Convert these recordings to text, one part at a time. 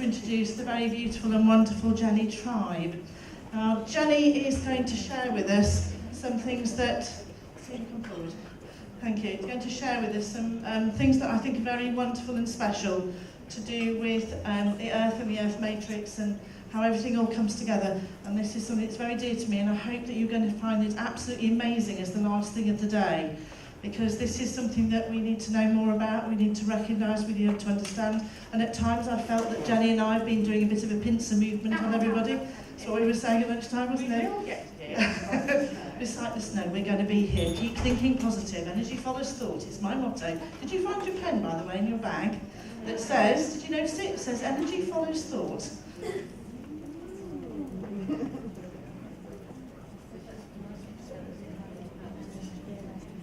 introduce the very beautiful and wonderful Jenni tribe. Now, Jenni is going to share with us some things that... Come forward. Thank you. He's going to share with us some things that I think are very wonderful and special to do with the Earth and the Earth Matrix and how everything all comes together. And this is something that's very dear to me, and I hope that you're going to find it absolutely amazing as the last thing of the day, because this is something that we need to know more about, we need to recognise, we need to understand. And at times I felt that Jenni and I have been doing a bit of a pincer movement on everybody. That's what we were saying at lunchtime, wasn't it? We will get here. It's like this, no, we're going to be here. Keep thinking positive. Energy follows thought. It's my motto. Did you find your pen, by the way, in your bag? That says, did you notice it? It says energy follows thought.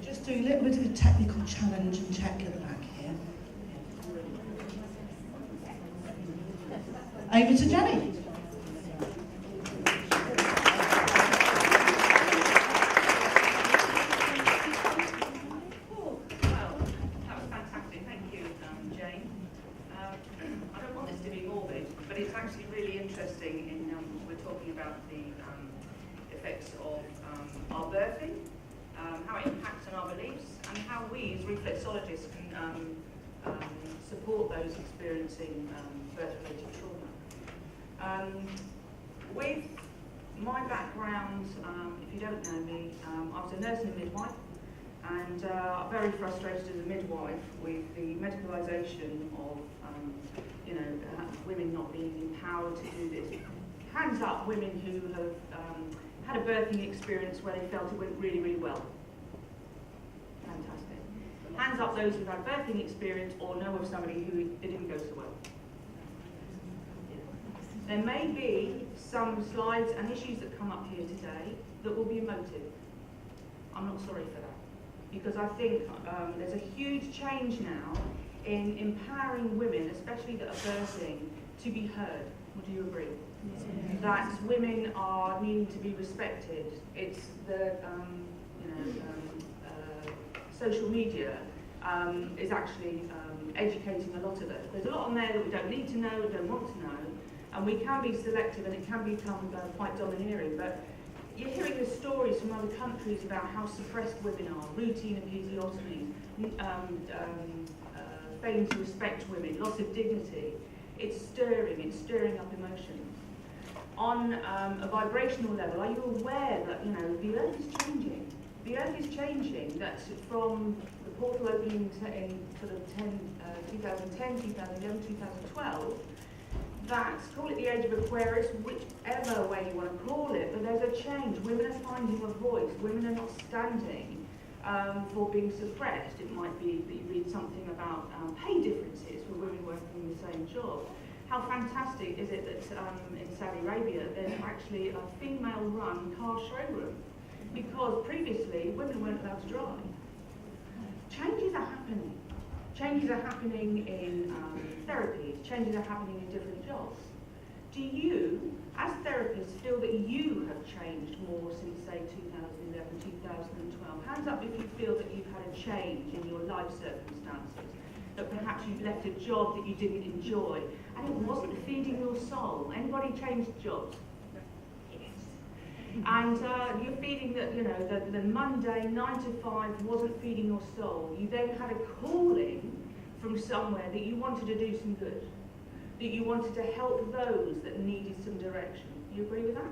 Just doing a little bit of a technical challenge and check at the back here. Over to Jenni. Our birthing, how it impacts on our beliefs, and how we as reflexologists can support those experiencing birth-related trauma. With my background, if you don't know me, I was a nurse and a midwife, and very frustrated as a midwife with the medicalisation of women not being empowered to do this. Hands up women who have had a birthing experience where they felt it went really, really well. Fantastic. Hands up those who've had a birthing experience or know of somebody who it didn't go so well. There may be some slides and issues that come up here today that will be emotive. I'm not sorry for that, because I think there's a huge change now in empowering women, especially that are birthing, to be heard. Would you agree? Yeah. That women are needing to be respected. It's the social media is actually educating a lot of us. There's a lot on there that we don't need to know, we don't want to know, and we can be selective and it can become quite domineering. But you're hearing the stories from other countries about how suppressed women are, routine episiotomies, failing to respect women, loss of dignity. It's stirring up emotions. On a vibrational level, are you aware that the Earth is changing? The Earth is changing. That from the portal opening in sort of 2010, 2011, 2012. That's, call it the age of Aquarius, whichever way you want to call it. But there's a change. Women are finding a voice. Women are not standing for being suppressed. It might be that you read something about pay differences for women working in the same job. How fantastic is it that in Saudi Arabia there's actually a female-run car showroom, because previously women weren't allowed to drive. Changes are happening. Changes are happening in therapies. Changes are happening in different jobs. Do you, as therapists, feel that you have changed more since, say, 2011, 2012? Hands up if you feel that you've had a change in your life circumstances, that perhaps you've left a job that you didn't enjoy, and it wasn't feeding your soul. Anybody changed jobs? Yes. And you're feeling that, the mundane 9 to 5 wasn't feeding your soul. You then had a calling from somewhere that you wanted to do some good, that you wanted to help those that needed some direction. You agree with that?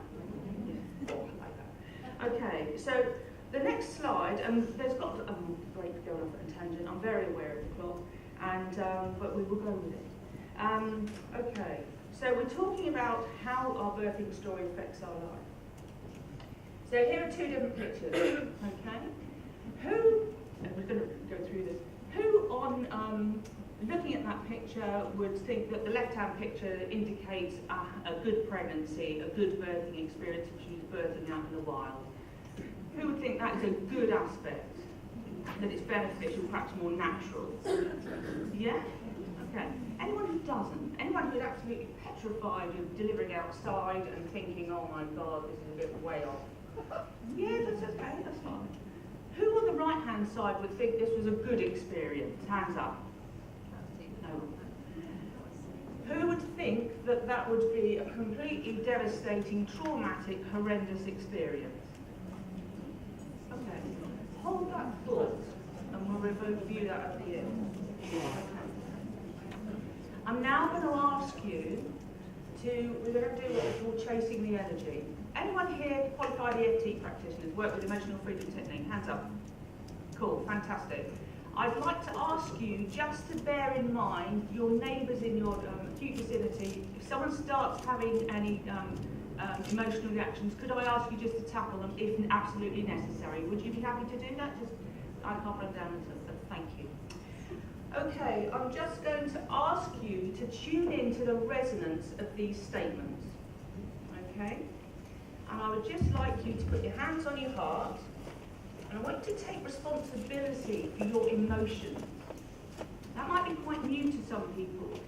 Yeah. Like that. Okay, so the next slide, there's got a break going off at a tangent. I'm very aware of the clock, and but we will go with it. Okay, so we're talking about how our birthing story affects our life. So here are two different pictures. Okay, and we're going to go through this. Who on looking at that picture would think that the left-hand picture indicates a good pregnancy, a good birthing experience if she's birthing out in the wild? Who would think that is a good aspect, that it's beneficial, perhaps more natural? Yeah? Okay. Anyone who doesn't? Anyone who's absolutely petrified of delivering outside and thinking, oh my God, this is a bit way off? Yeah, that's okay, that's fine. Who on the right-hand side would think this was a good experience? Hands up. No. Who would think that that would be a completely devastating, traumatic, horrendous experience? Okay, hold that thought and we'll review that at the end. Okay. I'm now going to ask you we're going to do what we call chasing the energy. Anyone here qualified EFT practitioners, work with emotional freedom technique? Hands up. Cool, fantastic. I'd like to ask you just to bear in mind your neighbours in your acute vicinity. If someone starts having any emotional reactions, could I ask you just to tackle them if absolutely necessary? Would you be happy to do that? Just, I can't run down and thank you. Okay, I'm just going to ask you to tune into the resonance of these statements. Okay? And I would just like you to put your hands on your heart, and I want you to take responsibility for your emotions. That might be quite new to some people.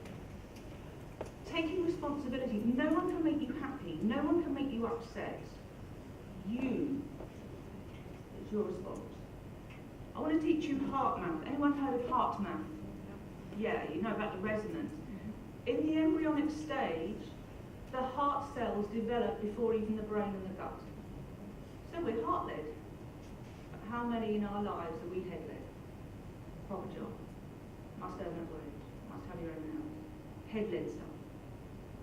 Taking responsibility. No one can make you happy. No one can make you upset. You. It's your response. I want to teach you heart math. Anyone heard of heart math? Yeah, you know about the resonance. In the embryonic stage, the heart cells develop before even the brain and the gut. So we're heart-led. But how many in our lives are we head-led? Proper job. Must own that word. Must have your own house. Head-led stuff.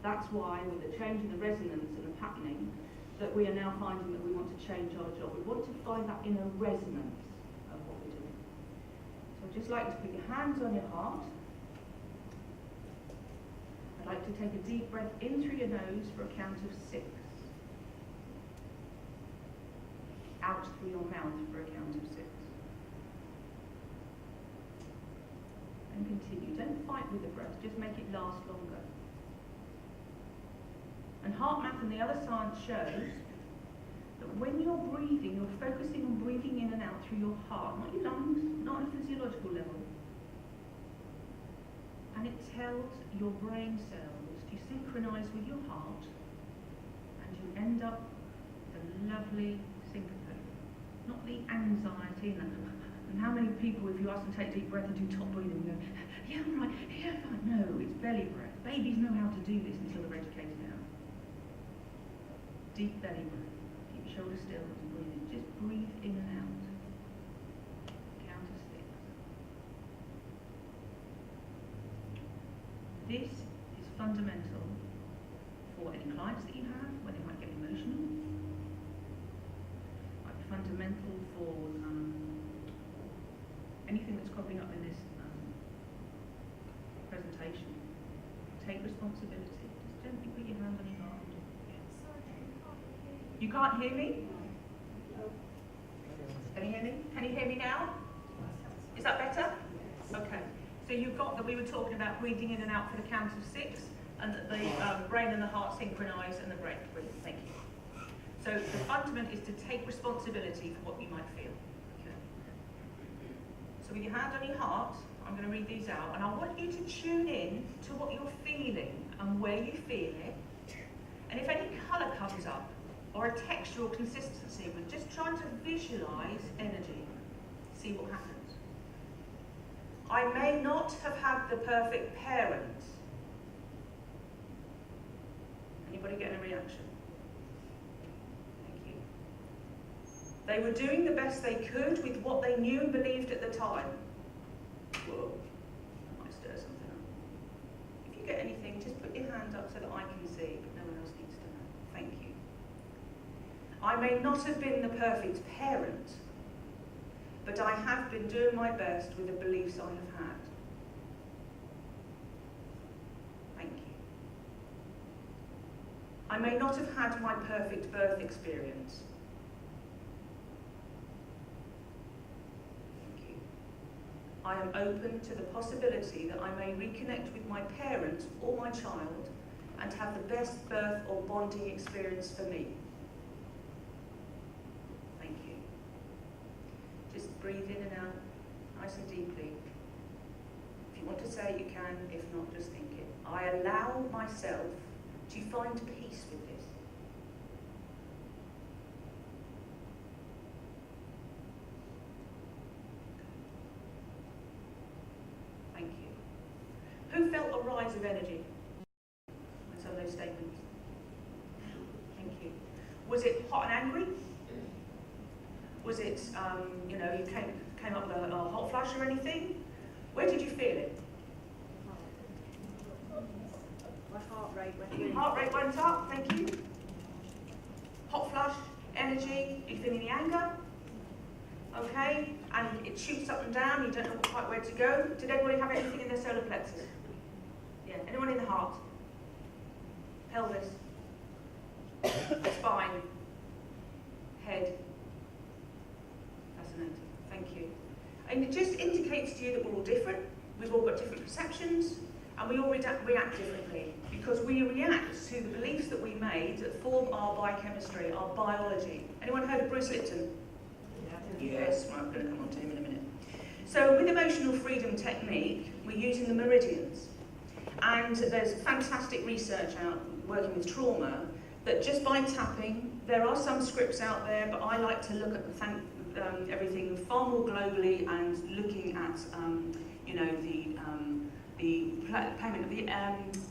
That's why, with the change in the resonance and the patterning, that we are now finding that we want to change our job. We want to find that inner resonance of what we're doing. So I'd just like you to put your hands on your heart. I'd like to take a deep breath in through your nose for a count of 6. Out through your mouth for a count of 6. And continue. Don't fight with the breath, just make it last longer. And heart math and the other science shows that when you're breathing, you're focusing on breathing in and out through your heart, not your lungs, not on a physiological level. And it tells your brain cells to synchronize with your heart, and you end up with a lovely syncope. Not the anxiety and how many people, if you ask them to take deep breath and do top breathing, go, yeah, I'm right, yeah, fine. No, it's belly breath. Babies know how to do this until they're educated now. Deep belly breath. Keep your shoulders still and breathe in. Just breathe in and out. Count of 6. This is fundamental for any clients that you have, when they might get emotional. Might be fundamental for anything that's cropping up in this presentation. Take responsibility. Just gently put your hand on your heart. You can't hear me? Can you hear me? Can you hear me now? Is that better? Okay. So you got that we were talking about breathing in and out for the count of 6, and that the brain and the heart synchronize, and the brain. Brilliant. Thank you. So the fundament is to take responsibility for what you might feel. Okay. So with your hand on your heart, I'm going to read these out, and I want you to tune in to what you're feeling and where you feel it. And if any colour comes up, or a textural consistency, we're just trying to visualize energy, see what happens. I may not have had the perfect parents. Anybody getting a reaction? Thank you. They were doing the best they could with what they knew and believed at the time. Whoa, that might stir something up. If you get anything, just put your hand up so that I can see, but no one else needs to know. Thank you. I may not have been the perfect parent, but I have been doing my best with the beliefs I have had. Thank you. I may not have had my perfect birth experience. Thank you. I am open to the possibility that I may reconnect with my parent or my child and have the best birth or bonding experience for me. Just breathe in and out, nice and deeply. If you want to say it, you can. If not, just think it. I allow myself to find peace with this. Thank you. Who felt a rise of energy? Was it hot and angry? Was it, you know, you came up with a hot flush or anything? Where did you feel it? My heart rate went up. Heart rate went up, thank you. Hot flush, energy, you feel any anger? Okay, and it shoots up and down, you don't know quite where to go. Did anybody have anything in their solar plexus? Yeah, anyone in the heart? Pelvis? Spine? Head? Fascinating, thank you. And it just indicates to you that we're all different, we've all got different perceptions, and we all react differently, because we react to the beliefs that we made that form our biochemistry, our biology. Anyone heard of Bruce Lipton? Yes, well, I'm going to come on to him in a minute. So with emotional freedom technique, we're using the meridians. And there's fantastic research out working with trauma that just by tapping, there are some scripts out there, but I like to look at everything far more globally and looking at, you know, the payment of the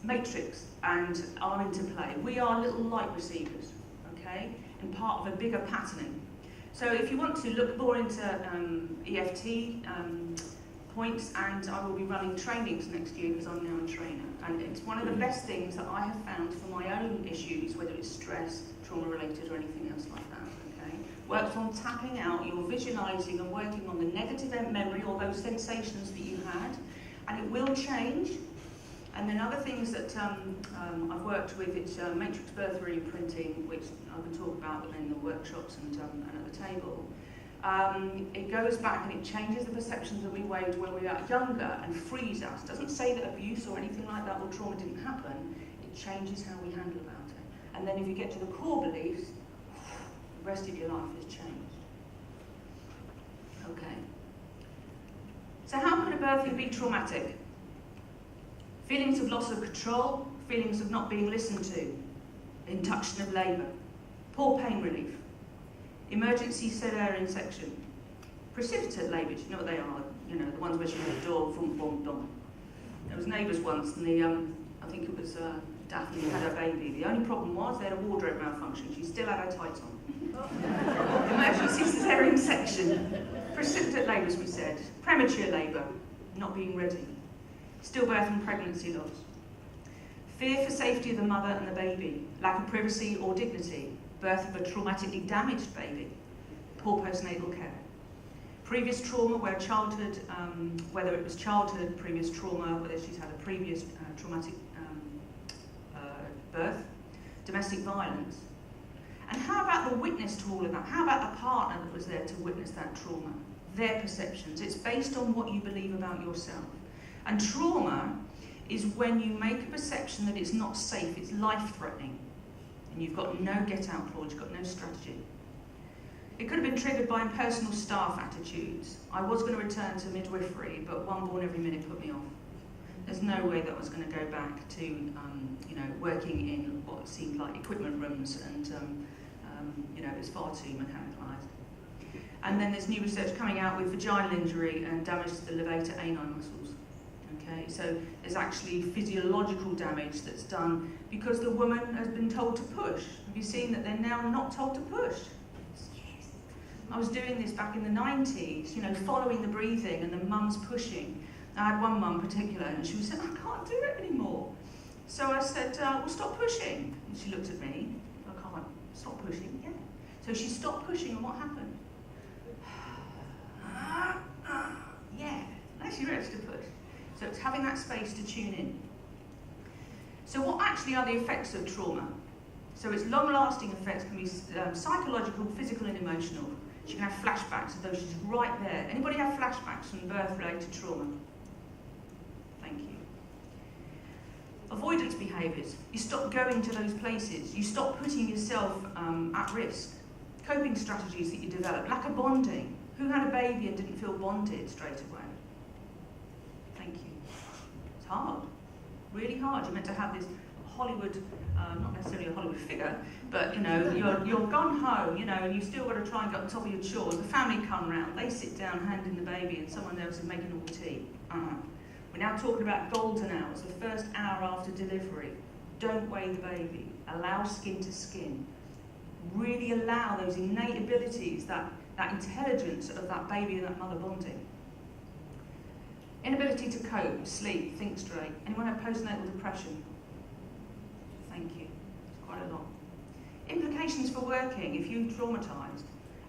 matrix and our interplay. We are little light receivers, okay, and part of a bigger patterning. So if you want to look more into EFT points, and I will be running trainings next year because I'm now a trainer, and it's one of the best things that I have found for my own issues, whether it's stress, trauma related or anything else like that, okay? Works on tapping out, you're visualising and working on the negative memory or those sensations that you had, and it will change. And then other things that I've worked with, it's matrix birth reimprinting, which I can talk about within the workshops and at the table. It goes back and it changes the perceptions that we waged when we were younger and frees us. Doesn't say that abuse or anything like that or trauma didn't happen. It changes how we handle about it. And then if you get to the core beliefs, the rest of your life has changed. Okay. So how could a birthing be traumatic? Feelings of loss of control, feelings of not being listened to, induction of labour, poor pain relief, emergency cesarean section, precipitate labour, do you know what they are? You know, the ones where she had a door, boom, boom, boom. There was neighbours once, and I think it was Daphne who had her baby. The only problem was they had a wardrobe malfunction. She still had her tights on. Emergency cesarean section, precipitate labour, as we said, premature labour, not being ready. Stillbirth and pregnancy loss. Fear for safety of the mother and the baby, lack of privacy or dignity, birth of a traumatically damaged baby, poor postnatal care. Previous trauma where childhood, whether it was childhood, previous trauma, whether she's had a previous traumatic birth, domestic violence. And how about the witness to all of that? How about the partner that was there to witness that trauma? Their perceptions. It's based on what you believe about yourself. And trauma is when you make a perception that it's not safe, it's life-threatening, and you've got no get-out clause, you've got no strategy. It could have been triggered by impersonal staff attitudes. I was going to return to midwifery, but one born every minute put me off. There's no way that I was going to go back to, you know, working in what seemed like equipment rooms, and you know, it's far too mechanicalised. And then there's new research coming out with vaginal injury and damage to the levator ani muscles. Okay, so there's actually physiological damage that's done because the woman has been told to push. Have you seen that they're now not told to push? Yes. I was doing this back in the 90s, you know, following the breathing and the mum's pushing. I had one mum in particular and she was saying, I can't do it anymore. So I said, well, stop pushing. And she looked at me, I can't stop pushing. Yeah. So she stopped pushing and what happened? Yeah, now she ready to push. So it's having that space to tune in. So what actually are the effects of trauma? So its long-lasting effects can be psychological, physical and emotional. She can have flashbacks of those she's right there. Anybody have flashbacks from birth-related trauma? Thank you. Avoidance behaviours. You stop going to those places. You stop putting yourself at risk. Coping strategies that you develop. Lack of bonding. Who had a baby and didn't feel bonded straight away? Thank you. It's hard. Really hard. You're meant to have this Hollywood, not necessarily a Hollywood figure, but you know, you're gone home, you know, and you've still got to try and get on top of your chores. The family come round, they sit down, hand in the baby, and someone else is making all the tea. We're now talking about golden hours, the first hour after delivery. Don't weigh the baby. Allow skin to skin. Really allow those innate abilities, that intelligence of that baby and that mother bonding. Inability to cope, sleep, think straight. Anyone have postnatal depression? Thank you. It's quite a lot. Implications for working if you're traumatised.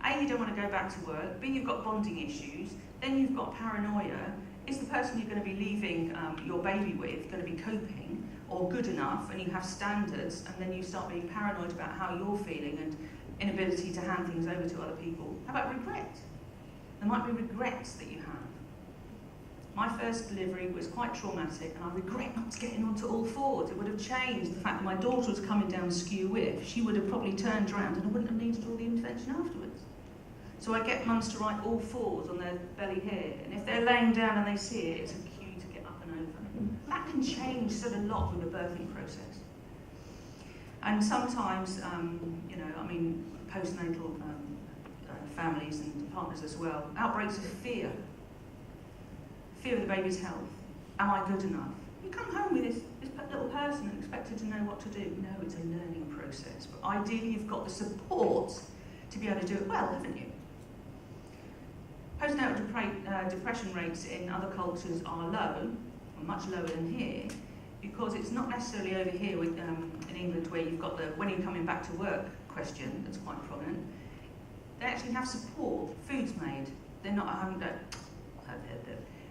A, you don't want to go back to work. B, you've got bonding issues. Then you've got paranoia. Is the person you're going to be leaving your baby with going to be coping or good enough? And you have standards, and then you start being paranoid about how you're feeling and inability to hand things over to other people. How about regret? There might be regrets that you have. My first delivery was quite traumatic, and I regret not getting onto all fours. It would have changed the fact that my daughter was coming down skew with. She would have probably turned around and I wouldn't have needed all the intervention afterwards. So I get mums to write all fours on their belly here, and if they're laying down and they see it, it's a cue to get up and over. That can change such a lot with the birthing process. And sometimes, postnatal families and partners as well, outbreaks of fear. Fear of the baby's health. Am I good enough? You come home with this little person and expected to know what to do. No, it's a learning process. But ideally, you've got the support to be able to do it well, haven't you? Postnatal depression rates in other cultures are low, or much lower than here, because it's not necessarily over here with, in England where you've got the when you're coming back to work question that's quite prominent. They actually have support. Food's made. They're not at home.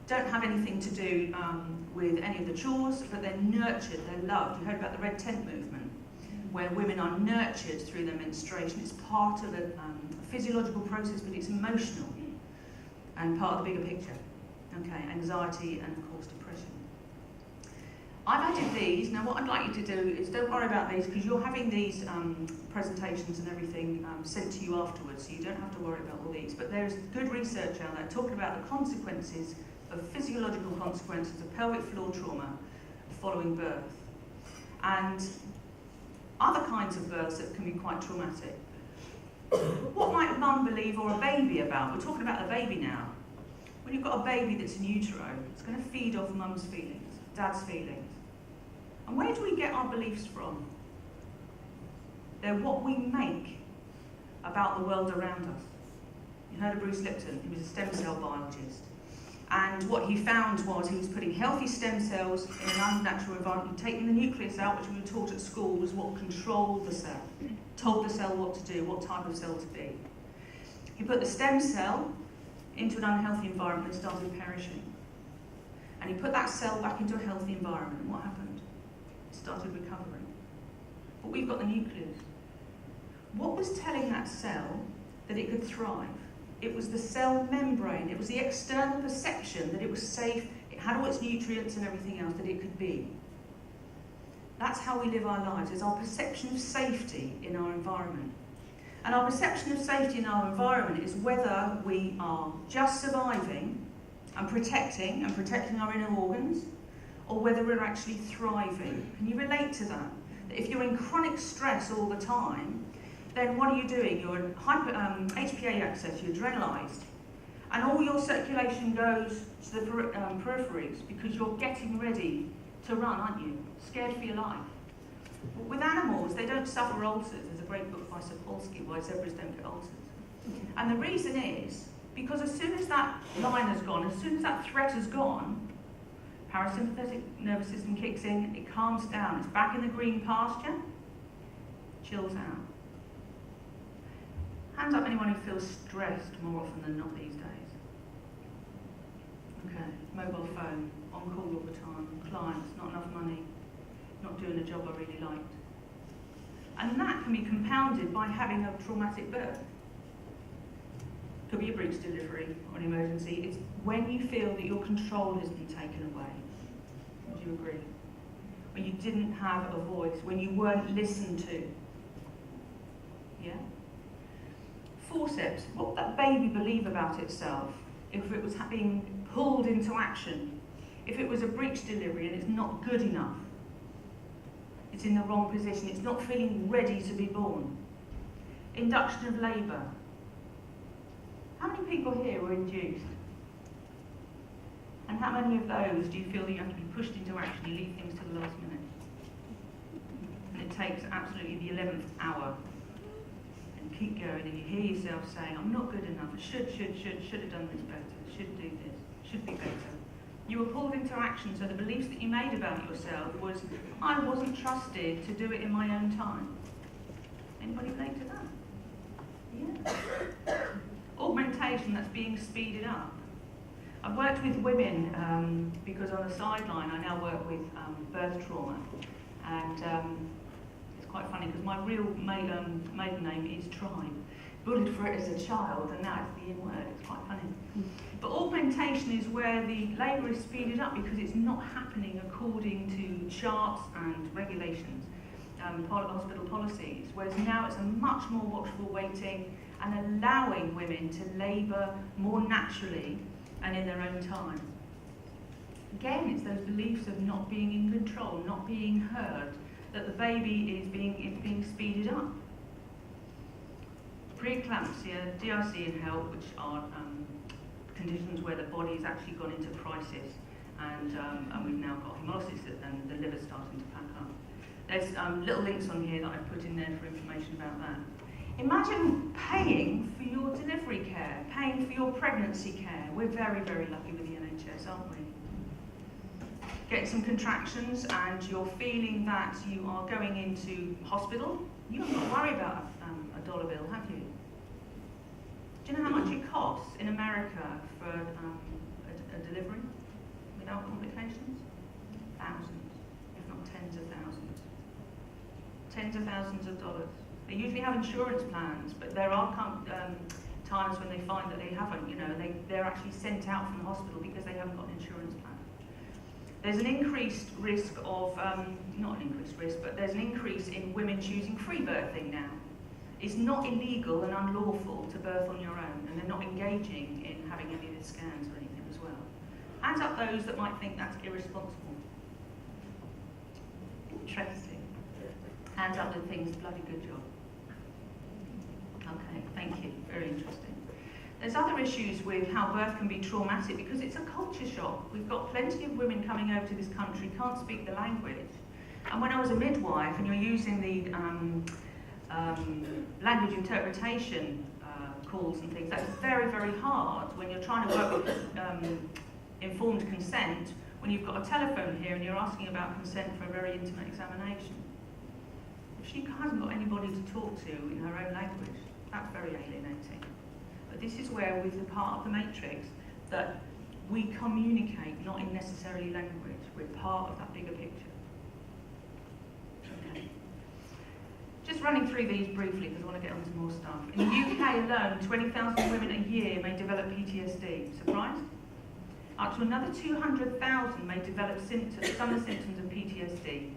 Don't have anything to do with any of the chores, but they're nurtured, they're loved. You heard about the red tent movement, where women are nurtured through their menstruation. It's part of a physiological process, but it's emotional and part of the bigger picture. Okay, anxiety and of course depression. I've added these. Now what I'd like you to do is don't worry about these because you're having these presentations and everything sent to you afterwards, so you don't have to worry about all these. But there's good research out there talking about the consequences of physiological consequences of pelvic floor trauma following birth, and other kinds of births that can be quite traumatic. What might mum believe or a baby about? We're talking about the baby now. When you've got a baby that's in utero, it's going to feed off mum's feelings, dad's feelings. And where do we get our beliefs from? They're what we make about the world around us. You heard of Bruce Lipton, he was a stem cell biologist. And what he found was he was putting healthy stem cells in an unnatural environment, taking the nucleus out, which we were taught at school was what controlled the cell, told the cell what to do, what type of cell to be. He put the stem cell into an unhealthy environment and started perishing. And he put that cell back into a healthy environment, and what happened? It started recovering. But we've got the nucleus. What was telling that cell that it could thrive? It was the cell membrane, it was the external perception that it was safe, it had all its nutrients and everything else that it could be. That's how we live our lives, is our perception of safety in our environment. And our perception of safety in our environment is whether we are just surviving and protecting our inner organs, or whether we're actually thriving. Can you relate to that? That if you're in chronic stress all the time, then what are you doing? You're in HPA axis, you're adrenalized, and all your circulation goes to the peripheries because you're getting ready to run, aren't you? Scared for your life. But with animals, they don't suffer ulcers. There's a great book by Sapolsky, Why Zebras Don't Get Ulcers. And the reason is because as soon as that line has gone, as soon as that threat has gone, parasympathetic nervous system kicks in, it calms down, it's back in the green pasture, chills out. Hands up anyone who feels stressed more often than not these days. Okay, mobile phone, on call all the time, clients, not enough money, not doing a job I really liked. And that can be compounded by having a traumatic birth. Could be a breech delivery or an emergency. It's when you feel that your control has been taken away. Would you agree? When you didn't have a voice, when you weren't listened to. Yeah? Forceps, what would that baby believe about itself if it was being pulled into action? If it was a breech delivery and it's not good enough, it's in the wrong position, it's not feeling ready to be born. Induction of labour. How many people here were induced? And how many of those do you feel that you have to be pushed into action, you leave things to the last minute? And it takes absolutely the 11th hour. And keep going and you hear yourself saying, I'm not good enough, I should have done this better, should do this, should be better. You were pulled into action, so the beliefs that you made about yourself was, I wasn't trusted to do it in my own time. Anybody relate to that? Yeah. Augmentation, that's being speeded up. I've worked with women because on the sideline I now work with birth trauma, and it's quite funny because my real maiden name is Tribe. Bullied for it as a child, and now it's the in word. It's quite funny. But augmentation is where the labour is speeded up because it's not happening according to charts and regulations, hospital policies, whereas now it's a much more watchful waiting and allowing women to labour more naturally and in their own time. Again, it's those beliefs of not being in control, not being heard, that the baby is being speeded up. Preeclampsia, DRC and HELP, which are conditions where the body's actually gone into crisis, and we've now got hemolysis and the liver's starting to pack up. There's little links on here that I've put in there for information about that. Imagine paying for your delivery care, paying for your pregnancy care. We're very, very lucky with the NHS, aren't we? Getting some contractions and you're feeling that you are going into hospital, you haven't got to worry about a dollar bill, have you? Do you know how much it costs in America for a delivery without complications? Thousands, if not tens of thousands. Tens of thousands of dollars. They usually have insurance plans, but there are times when they find that they haven't, they're actually sent out from the hospital because they haven't got an insurance plan. There's an increased risk of, not an increased risk, but there's an increase in women choosing free birthing now. It's not illegal and unlawful to birth on your own, and they're not engaging in having any of the scans or anything as well. Hands up those that might think that's irresponsible. Interesting. Hands up the things, bloody good job. Okay, thank you, very interesting. There's other issues with how birth can be traumatic because it's a culture shock. We've got plenty of women coming over to this country, can't speak the language. And when I was a midwife and you're using the language interpretation calls and things, that's very, very hard when you're trying to work with informed consent, when you've got a telephone here and you're asking about consent for a very intimate examination. If she hasn't got anybody to talk to in her own language, that's very alienating. But this is where we're the part of the matrix that we communicate, not in necessarily language. We're part of that bigger picture. Okay. Just running through these briefly because I want to get on to more stuff. In the UK alone, 20,000 women a year may develop PTSD. Surprised? Up to another 200,000 may develop symptoms, some of the symptoms of PTSD.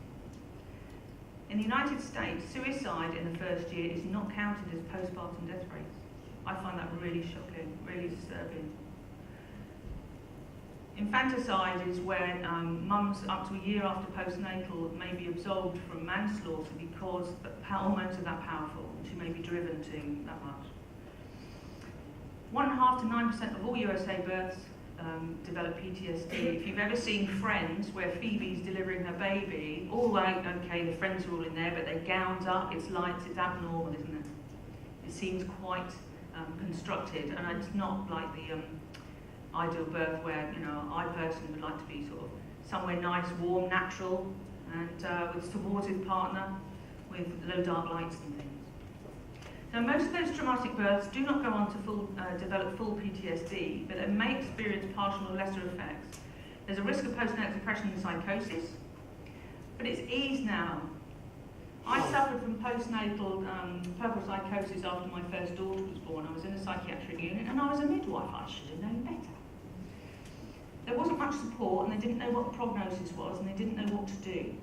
In the United States, suicide in the first year is not counted as postpartum death rates. I find that really shocking, really disturbing. Infanticide is when mums up to a year after postnatal may be absolved from manslaughter because the hormones are that powerful and she may be driven to that much. 1.5% to 9% of all USA births develop PTSD. If you've ever seen Friends, where Phoebe's delivering her baby, all right, okay, the friends are all in there, but they're gowned up, it's lights, it's abnormal, isn't it? It seems quite constructed, and it's not like the ideal birth where, I personally would like to be sort of somewhere nice, warm, natural, and with a supportive partner, with low dark lights and things. Now, most of those traumatic births do not go on to develop full PTSD, but they may experience partial or lesser effects. There's a risk of postnatal depression and psychosis, but it's eased now. I suffered from postnatal purple psychosis after my first daughter was born. I was in a psychiatric unit and I was a midwife. I should have known better. There wasn't much support and they didn't know what the prognosis was and they didn't know what to do.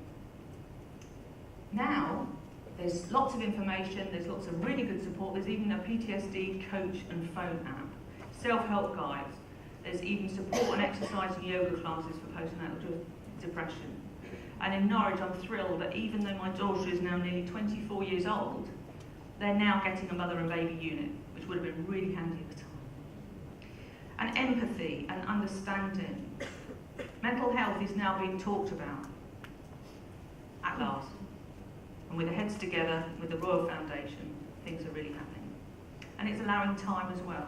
Now, there's lots of information, there's lots of really good support, there's even a PTSD coach and phone app, self-help guides, there's even support and exercise and yoga classes for postnatal depression. And in Norwich, I'm thrilled that even though my daughter is now nearly 24 years old, they're now getting a mother and baby unit, which would have been really handy at the time. And empathy and understanding. Mental health is now being talked about, at last. And with the heads together, with the Royal Foundation, things are really happening. and it's allowing time as well.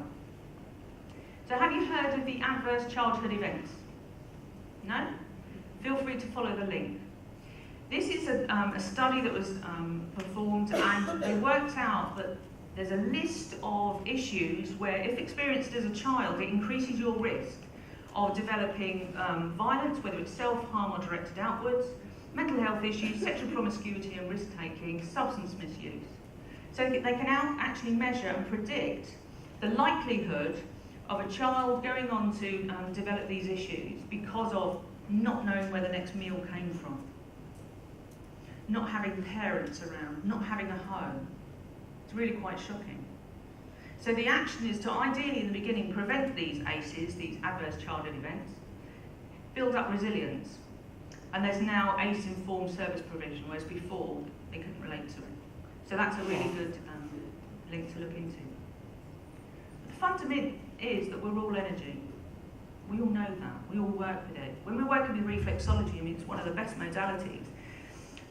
So have you heard of the adverse childhood events? No? Feel free to follow the link. This is a study that was performed, and they worked out that there's a list of issues where, if experienced as a child, it increases your risk of developing violence, whether it's self-harm or directed outwards, mental health issues, sexual promiscuity and risk-taking, substance misuse. So they can now actually measure and predict the likelihood of a child going on to develop these issues because of not knowing where the next meal came from, not having parents around, not having a home. It's really quite shocking. So the action is to ideally in the beginning prevent these ACEs, these adverse childhood events, build up resilience, and there's now ACE-informed service provision, whereas before they couldn't relate to it. So that's a really good link to look into. The fundament is that we're all energy. We all know that. We all work with it. When we're working with reflexology, I mean, it's one of the best modalities.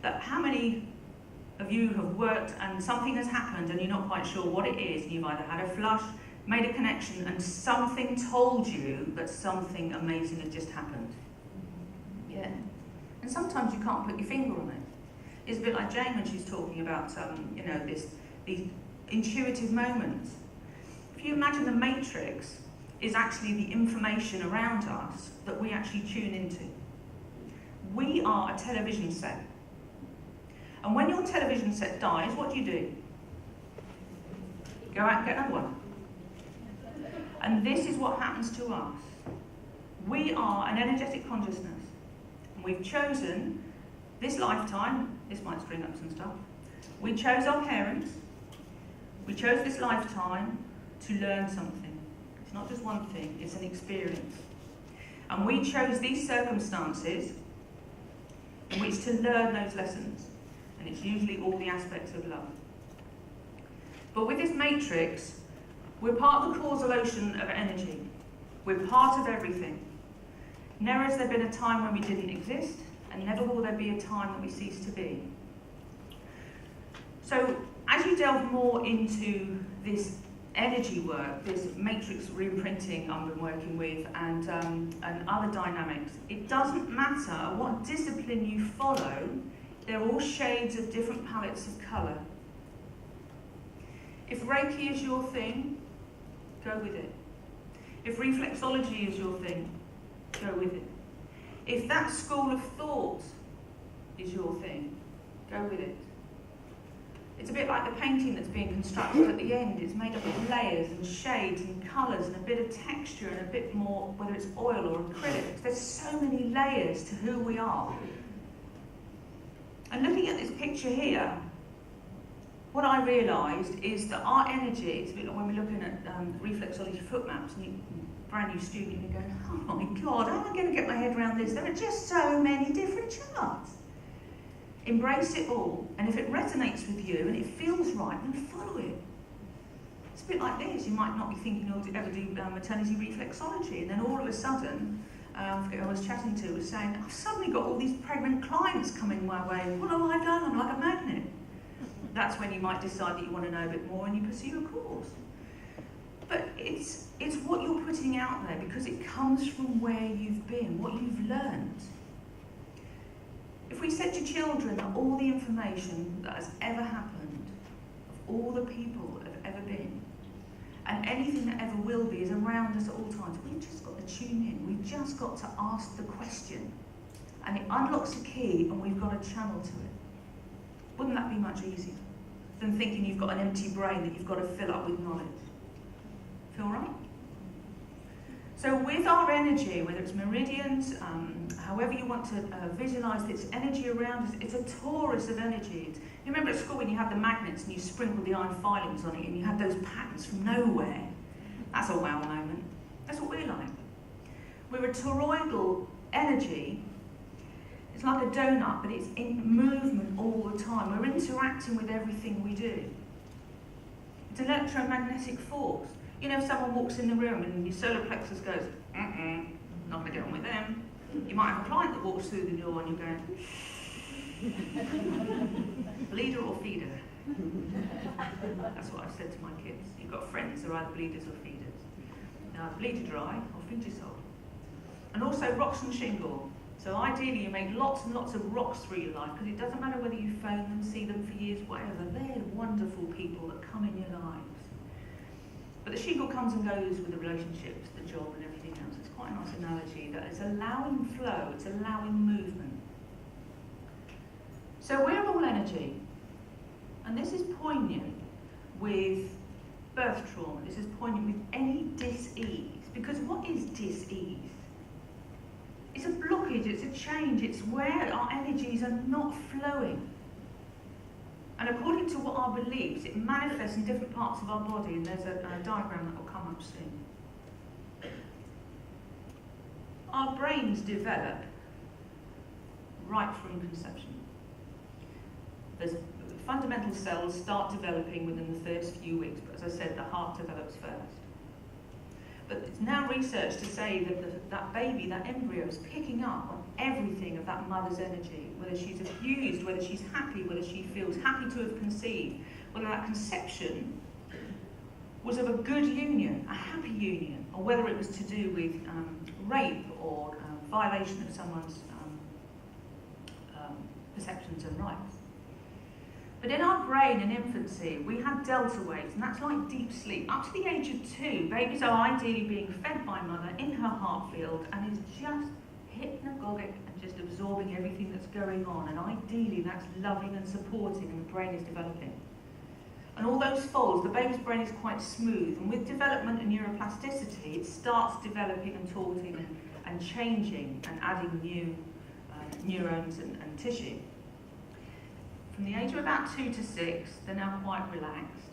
That how many of you have worked and something has happened and you're not quite sure what it is, and you've either had a flush, made a connection, and something told you that something amazing had just happened? Yeah. And sometimes you can't put your finger on it. It's a bit like Jane when she's talking about, you know, these intuitive moments. If you imagine the matrix is actually the information around us that we actually tune into. We are a television set. And when your television set dies, what do? Go out and get another one. And this is what happens to us. We are an energetic consciousness. And we've chosen this lifetime, this might string up some stuff, we chose our parents, we chose this lifetime to learn something. It's not just one thing, it's an experience. And we chose these circumstances in which to learn those lessons. And it's usually all the aspects of love. But with this matrix, we're part of the causal ocean of energy. We're part of everything. Never has there been a time when we didn't exist, and never will there be a time that we cease to be. So, as you delve more into this energy work, this matrix re-imprinting I've been working with, and other dynamics, it doesn't matter what discipline you follow, they're all shades of different palettes of colour. If Reiki is your thing, go with it. If reflexology is your thing, go with it. If that school of thought is your thing, go with it. It's a bit like the painting that's being constructed at the end. It's made up of layers and shades and colours and a bit of texture and a bit more, whether it's oil or acrylics. There's so many layers to who we are. And looking at this picture here, what I realised is that our energy, it's a bit like when we're looking at reflexology foot maps, and brand new student, you're going, oh my God, how am I going to get my head around this? There are just so many different charts. Embrace it all, and if it resonates with you and it feels right, then follow it. It's a bit like this. You might not be thinking you'll ever do maternity reflexology, and then all of a sudden, I forget who I was chatting to, was saying, I've suddenly got all these pregnant clients coming my way. What have I done? I'm like a magnet. That's when you might decide that you want to know a bit more and you pursue a course. But it's what you're putting out there, because it comes from where you've been, what you've learned. If we said to children that all the information that has ever happened, of all the people that have ever been, and anything that ever will be is around us at all times, we've just got to tune in. We've just got to ask the question. And it unlocks a key and we've got a channel to it. Wouldn't that be much easier than thinking you've got an empty brain that you've got to fill up with knowledge? Feel right? So with our energy, whether it's meridians, however you want to visualise this energy around us, it's a torus of energy. You remember at school when you had the magnets and you sprinkled the iron filings on it and you had those patterns from nowhere? That's a wow moment. That's what we're like. We're a toroidal energy. It's like a donut, but it's in movement all the time. We're interacting with everything we do. It's an electromagnetic force. You know, if someone walks in the room and your solar plexus goes, not going to get on with them. You might have a client that walks through the door and you're going, bleeder or feeder? That's what I've said to my kids. You've got friends who are either bleeders or feeders. Now, bleed you dry or feed your soul. And also rocks and shingle. So ideally you make lots and lots of rocks through your life, because it doesn't matter whether you phone them, see them for years, whatever. They're wonderful people that come in your lives. But the shingle comes and goes with the relationships, the job and everything else. It's quite a nice analogy that it's allowing flow, it's allowing movement. So we're all energy. And this is poignant with birth trauma. This is poignant with any dis-ease. Because what is dis-ease? It's a blockage, it's a change, it's where our energies are not flowing. And according to what our beliefs, it manifests in different parts of our body, and there's a diagram that will come up soon. Our brains develop right from conception. There's fundamental cells start developing within the first few weeks, but as I said, the heart develops first. But it's now researched to say that that baby, that embryo, is picking up on everything of that mother's energy, whether she's abused, whether she's happy, whether she feels happy to have conceived, whether that conception was of a good union, a happy union, or whether it was to do with rape or violation of someone's perceptions and rights. But in our brain in infancy, we have delta waves, and that's like deep sleep. Up to the age of 2, babies are ideally being fed by mother in her heart field and is just hypnagogic and just absorbing everything that's going on. And ideally, that's loving and supporting, and the brain is developing. And all those folds, the baby's brain is quite smooth, and with development and neuroplasticity, it starts developing and talking and changing and adding new neurons and tissue. From the age of about 2 to 6, they're now quite relaxed,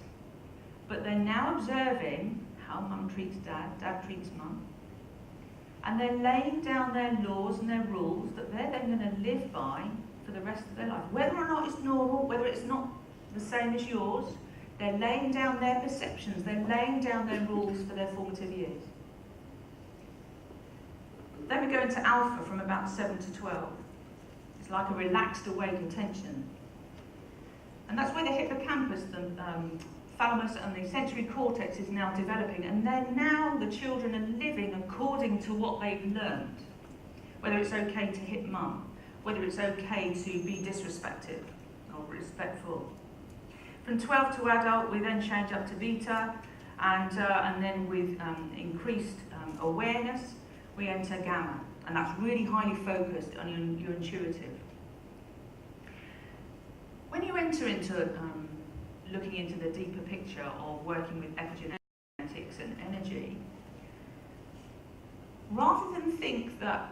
but they're now observing how mum treats dad, dad treats mum, and they're laying down their laws and their rules that they're then going to live by for the rest of their life. Whether or not it's normal, whether it's not the same as yours, they're laying down their perceptions, they're laying down their rules for their formative years. Then we go into alpha from about 7 to 12. It's like a relaxed awake attention. And that's where the hippocampus, the thalamus and the sensory cortex is now developing, and then now the children are living according to what they've learned. Whether it's okay to hit mum, whether it's okay to be disrespected or respectful. From 12 to adult, we then change up to beta, and then with increased awareness, we enter gamma, and that's really highly focused on your intuitive. When you enter into looking into the deeper picture of working with epigenetics and energy, rather than think that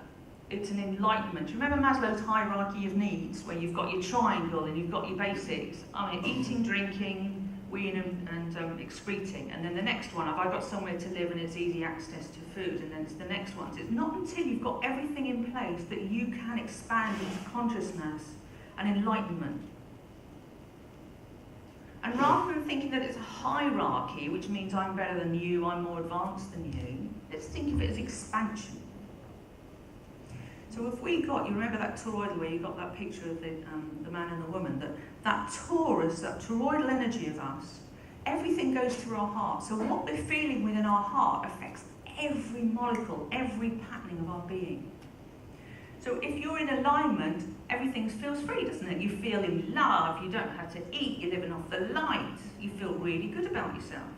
it's an enlightenment, remember Maslow's hierarchy of needs, where you've got your triangle and you've got your basics, eating, drinking, weeing and excreting, and then the next one, have I got somewhere to live and it's easy access to food, and then it's the next one. So it's not until you've got everything in place that you can expand into consciousness and enlightenment. And rather than thinking that it's a hierarchy, which means I'm better than you, I'm more advanced than you, let's think of it as expansion. So if we got, you remember that toroidal where you got that picture of the man and the woman, that torus, that toroidal energy of us, everything goes through our heart. So what we're feeling within our heart affects every molecule, every patterning of our being. So if you're in alignment, everything feels free, doesn't it? You feel in love, you don't have to eat, you're living off the light, you feel really good about yourself.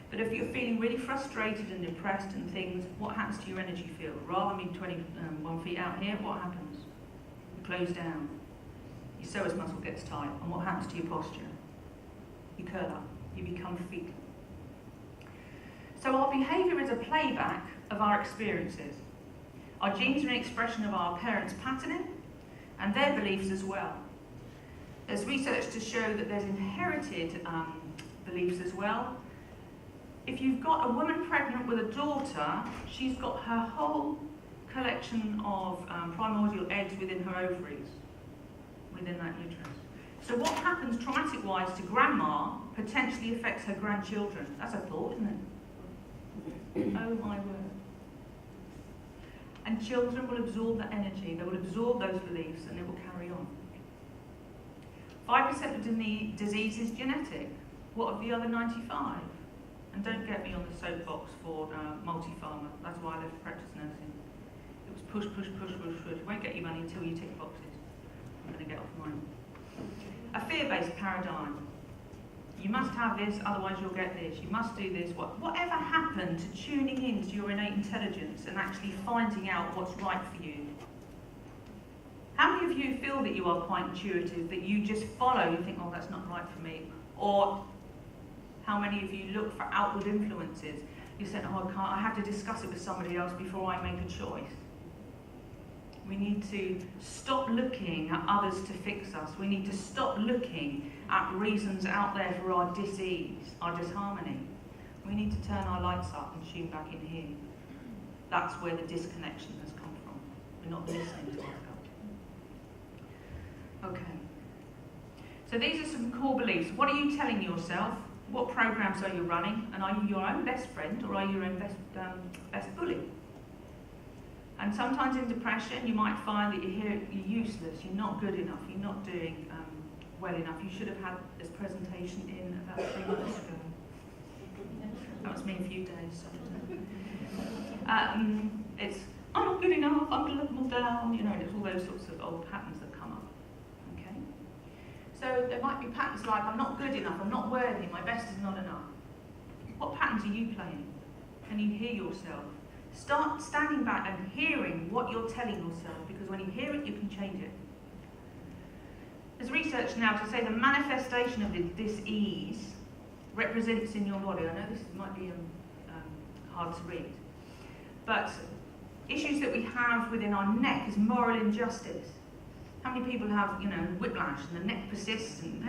But if you're feeling really frustrated and depressed and things, what happens to your energy field? Rather than being 21 feet out here, what happens? You close down. Your psoas muscle gets tight, and what happens to your posture? You curl up, you become fetal. So our behaviour is a playback of our experiences. Our genes are an expression of our parents' patterning and their beliefs as well. There's research to show that there's inherited beliefs as well. If you've got a woman pregnant with a daughter, she's got her whole collection of primordial eggs within her ovaries, within that uterus. So what happens traumatic-wise to grandma potentially affects her grandchildren. That's a thought, isn't it? Oh my word. And children will absorb that energy, they will absorb those beliefs, and it will carry on. 5% of disease is genetic. What of the other 95? And don't get me on the soapbox for multi-pharma. That's why I left practice nursing. It was push, push, push, push, push. It won't get you money until you tick boxes. I'm going to get off mine. A fear-based paradigm. You must have this, otherwise you'll get this. You must do this. Whatever happened to tuning into your innate intelligence and actually finding out what's right for you? How many of you feel that you are quite intuitive, that you just follow, you think, oh, that's not right for me? Or how many of you look for outward influences? You said, oh, I have to discuss it with somebody else before I make a choice. We need to stop looking at others to fix us. We need to stop looking at reasons out there for our disease, our disharmony. We need to turn our lights up and tune back in here. That's where the disconnection has come from. We're not listening to ourselves. Okay. So these are some core beliefs. What are you telling yourself? What programs are you running? And are you your own best friend, or are you your own best bully? And sometimes in depression, you might find that you're useless, you're not good enough, you're not doing well enough. You should have had this presentation in about 3 months ago. That was me a few days. It's, I'm not good enough, I'm going to let them all down, you know, and it's all those sorts of old patterns that come up. Okay? So there might be patterns like, I'm not good enough, I'm not worthy, my best is not enough. What patterns are you playing? Can you hear yourself? Start standing back and hearing what you're telling yourself, because when you hear it, you can change it. There's research now to say the manifestation of this ease represents in your body. I know this might be hard to read, but issues that we have within our neck is moral injustice. How many people have, you know, whiplash and the neck persists and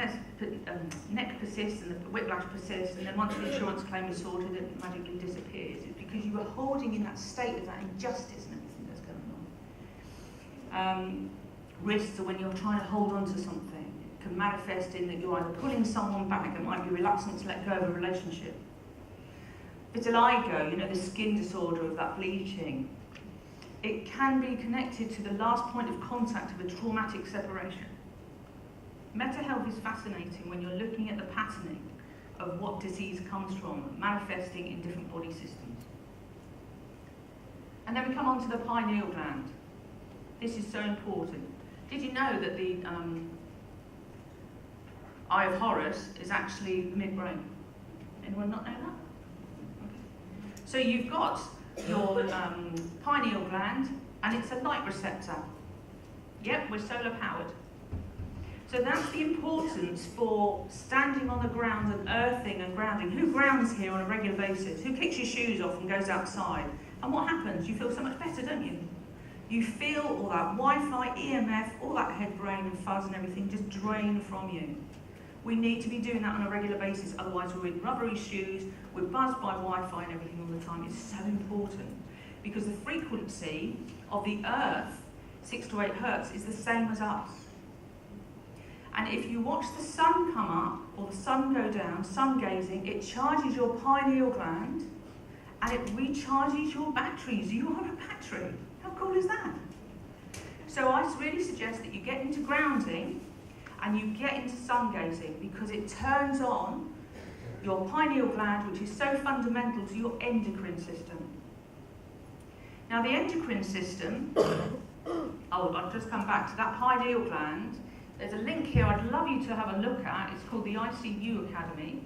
neck persists and the whiplash persists, and then once the insurance claim is sorted, it magically disappears? It's because you were holding in that state of that injustice and everything that's going on. Risks are when you're trying to hold on to something. It can manifest in that you're either pulling someone back, it might be reluctant to let go of a relationship. Vitiligo, you know, the skin disorder of that bleaching. It can be connected to the last point of contact of a traumatic separation. Mental health is fascinating when you're looking at the patterning of what disease comes from, manifesting in different body systems. And then we come on to the pineal gland. This is so important. Did you know that the Eye of Horus is actually the midbrain? Anyone not know that? Okay. So you've got your pineal gland, and it's a light receptor. Yep, we're solar powered. So that's the importance for standing on the ground and earthing and grounding. Who grounds here on a regular basis? Who kicks your shoes off and goes outside? And what happens? You feel so much better, don't you? You feel all that Wi-Fi, EMF, all that head, brain and fuzz and everything just drain from you. We need to be doing that on a regular basis, otherwise we're in rubbery shoes, we're buzzed by Wi-Fi and everything all the time. It's so important, because the frequency of the Earth, 6 to 8 hertz, is the same as us. And if you watch the sun come up, or the sun go down, sun gazing, it charges your pineal gland, and it recharges your batteries. You are a battery. How cool is that? So I really suggest that you get into grounding, and you get into sun gazing, because it turns on your pineal gland, which is so fundamental to your endocrine system. Now the endocrine system, I've just come back to that pineal gland. There's a link here I'd love you to have a look at. It's called the ICU Academy.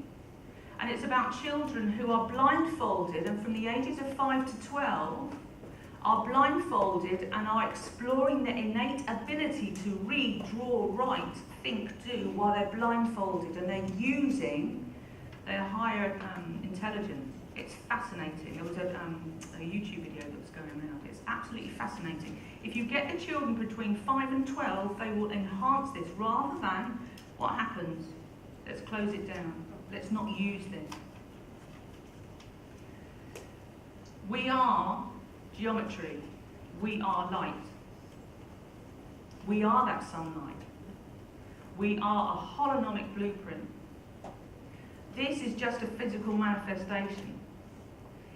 And it's about children who are blindfolded, and from the ages of 5 to 12, are blindfolded and are exploring their innate ability to read, draw, write, think, do, while they're blindfolded, and they're using their higher intelligence. It's fascinating. There was a YouTube video that was going around. It's absolutely fascinating. If you get the children between 5 and 12, they will enhance this, rather than what happens. Let's close it down. Let's not use this. We are geometry. We are light. We are that sunlight. We are a holonomic blueprint. This is just a physical manifestation.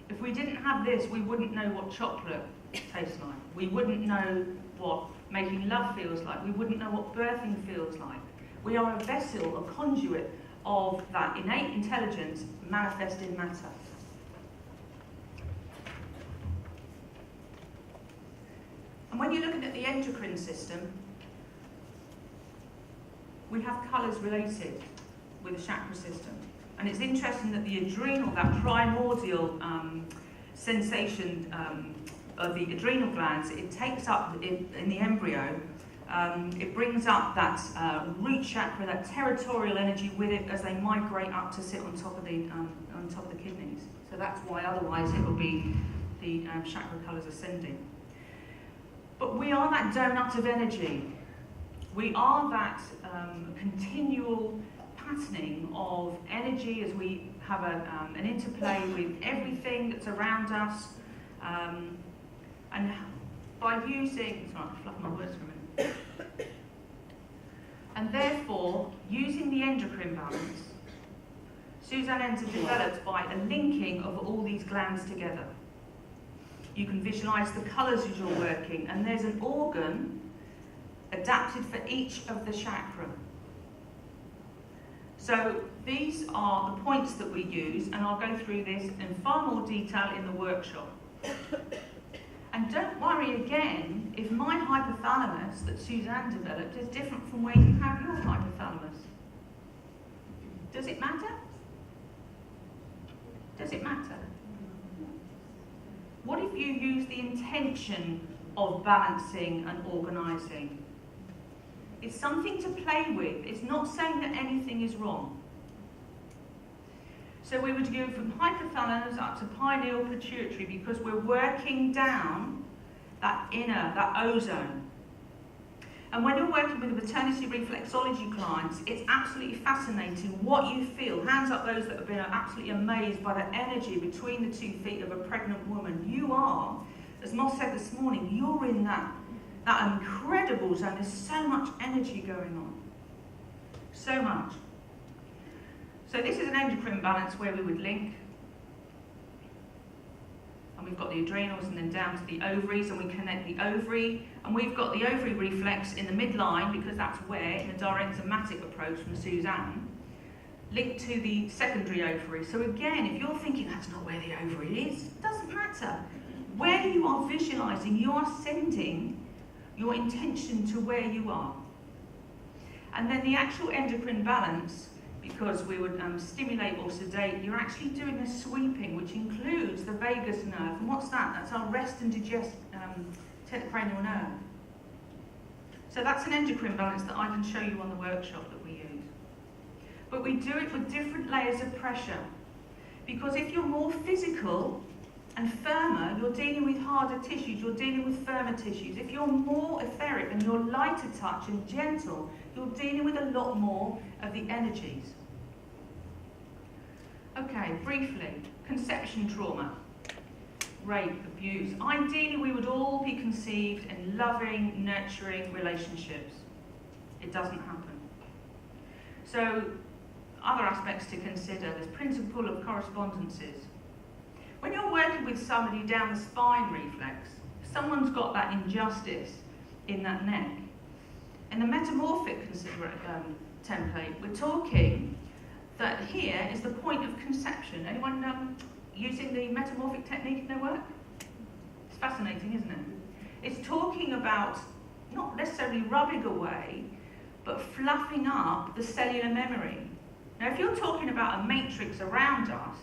If we didn't have this, we wouldn't know what chocolate tastes like. We wouldn't know what making love feels like. We wouldn't know what birthing feels like. We are a vessel, a conduit of that innate intelligence manifest in matter. And when you're looking at the endocrine system, we have colours related with the chakra system. And it's interesting that the adrenal, that primordial sensation of the adrenal glands, it takes up in the embryo, it brings up that root chakra, that territorial energy with it as they migrate up to sit on top of the kidneys. So that's why otherwise it will be the chakra colours ascending. But we are that donut of energy. We are that continual patterning of energy as we have an interplay with everything that's around us. And by using, sorry, I'm fluffing my words for a minute. And therefore, using the endocrine balance, Suzanne Enns has developed by a linking of all these glands together. You can visualise the colours as you're working, and there's an organ adapted for each of the chakra. So these are the points that we use, and I'll go through this in far more detail in the workshop. And don't worry again if my hypothalamus that Suzanne developed is different from where you have your hypothalamus. Does it matter? Does it matter? What if you use the intention of balancing and organising? It's something to play with. It's not saying that anything is wrong. So we would go from hypothalamus up to pineal pituitary because we're working down that inner, that ozone. And when you're working with a maternity reflexology clients, it's absolutely fascinating what you feel. Hands up those that have been absolutely amazed by the energy between the 2 feet of a pregnant woman. You are, as Moss said this morning, you're in that incredible zone. There's so much energy going on. So much. So this is an endocrine balance where we would link. And we've got the adrenals and then down to the ovaries, and we connect the ovary. And we've got the ovary reflex in the midline because that's where, in a diaphragmatic approach from Suzanne, linked to the secondary ovary. So again, if you're thinking that's not where the ovary is, it doesn't matter. Where you are visualising, you are sending your intention to where you are. And then the actual endocrine balance, because we would stimulate or sedate, you're actually doing a sweeping, which includes the vagus nerve. And what's that? That's our rest and digest cranial nerve. So that's an endocrine balance that I can show you on the workshop that we use. But we do it with different layers of pressure. Because if you're more physical and firmer, you're dealing with harder tissues, you're dealing with firmer tissues. If you're more etheric and you're lighter touch and gentle, you're dealing with a lot more of the energies. Okay, briefly, conception trauma, rape, abuse. Ideally, we would all be conceived in loving, nurturing relationships. It doesn't happen. So, other aspects to consider, there's principle of correspondences. When you're working with somebody down the spine reflex, someone's got that injustice in that neck. In the metamorphic template, we're talking that here is the point of conception. Anyone using the metamorphic technique in their work? It's fascinating, isn't it? It's talking about not necessarily rubbing away, but fluffing up the cellular memory. Now, if you're talking about a matrix around us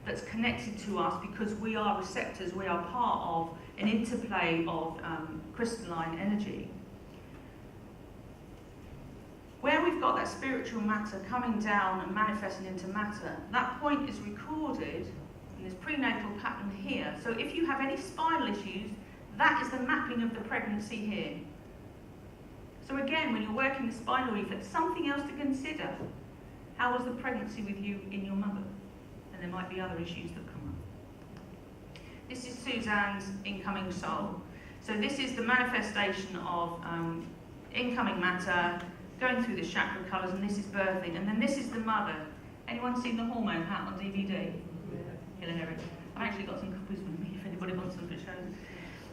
that's connected to us because we are receptors, we are part of an interplay of crystalline energy, where we've got that spiritual matter coming down and manifesting into matter, that point is recorded in this prenatal pattern here. So if you have any spinal issues, that is the mapping of the pregnancy here. So again, when you're working the spinal reflex, something else to consider. How was the pregnancy with you in your mother? And there might be other issues that come up. This is Suzanne's incoming soul. So this is the manifestation of incoming matter, going through the chakra colours, and this is birthing. And then this is the mother. Anyone seen the hormone hat on DVD? Helen Eric. I've actually got some copies with me if anybody wants them for show.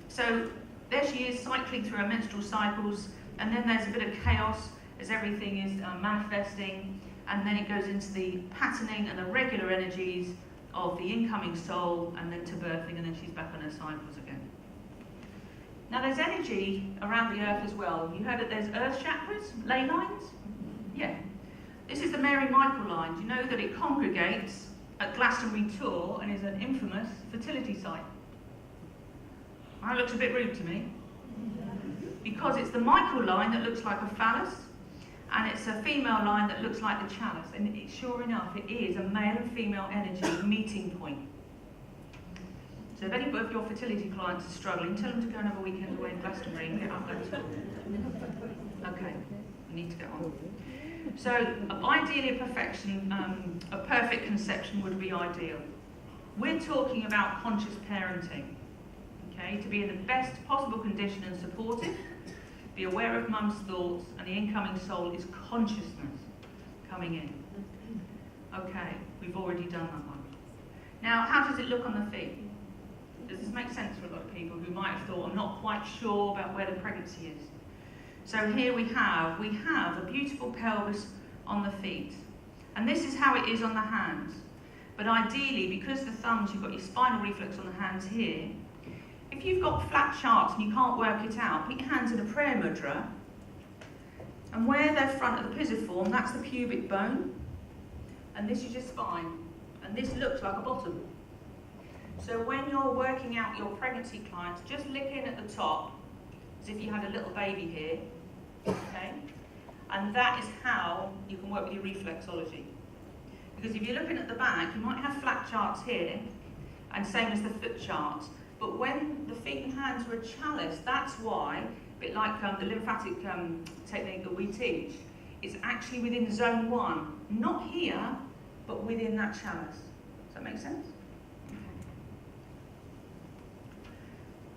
So there she is cycling through her menstrual cycles, and then there's a bit of chaos, as everything is manifesting, and then it goes into the patterning and the regular energies of the incoming soul, and then to birthing, and then she's back on her cycles again. Now there's energy around the earth as well. You heard that there's earth chakras, ley lines? Yeah. This is the Mary Michael line. Do you know that it congregates at Glastonbury Tor and is an infamous fertility site? That looks a bit rude to me. Because it's the Michael line that looks like a phallus, and it's a female line that looks like the chalice. And sure enough, it is a male and female energy meeting point. So if any of your fertility clients are struggling, tell them to go and have a weekend away in Glastonbury and get up that tour. Okay, we need to get on. So ideally a perfect conception would be ideal. We're talking about conscious parenting. Okay, to be in the best possible condition and supportive, be aware of mum's thoughts, and the incoming soul is consciousness coming in. Okay, we've already done that one. Now, how does it look on the feet? Does this make sense for a lot of people who might have thought, I'm not quite sure about where the pregnancy is? So here we have a beautiful pelvis on the feet. And this is how it is on the hands. But ideally, because the thumbs, you've got your spinal reflex on the hands here, if you've got flat charts and you can't work it out, put your hands in a prayer mudra, and where they're front of the pisiform, that's the pubic bone, and this is your spine, and this looks like a bottom. So when you're working out your pregnancy clients, just look in at the top, as if you had a little baby here, okay? And that is how you can work with your reflexology. Because if you're looking at the back, you might have flat charts here, and same as the foot charts. But when the feet and hands are a chalice, that's why, a bit like the lymphatic technique that we teach, it's actually within zone 1. Not here, but within that chalice. Does that make sense?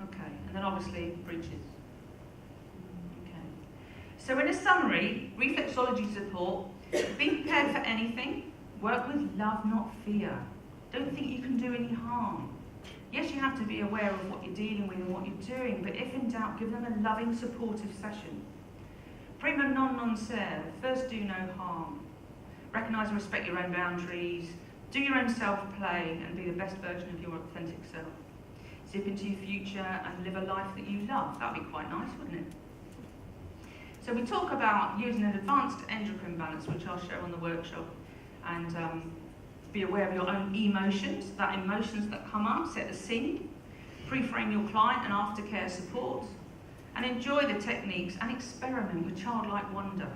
Okay, and then obviously bridges. Okay. So in a summary, reflexology support, be prepared for anything, work with love, not fear. Don't think you can do any harm. Yes, you have to be aware of what you're dealing with and what you're doing, but if in doubt, give them a loving, supportive session. Prima non serve, first do no harm. Recognise and respect your own boundaries, do your own self-play and be the best version of your authentic self. Zip into your future and live a life that you love. That would be quite nice, wouldn't it? So we talk about using an advanced endocrine balance, which I'll show on the workshop, and be aware of your own emotions, that emotions that come up, set the scene, pre-frame your client and aftercare support, and enjoy the techniques and experiment with childlike wonder.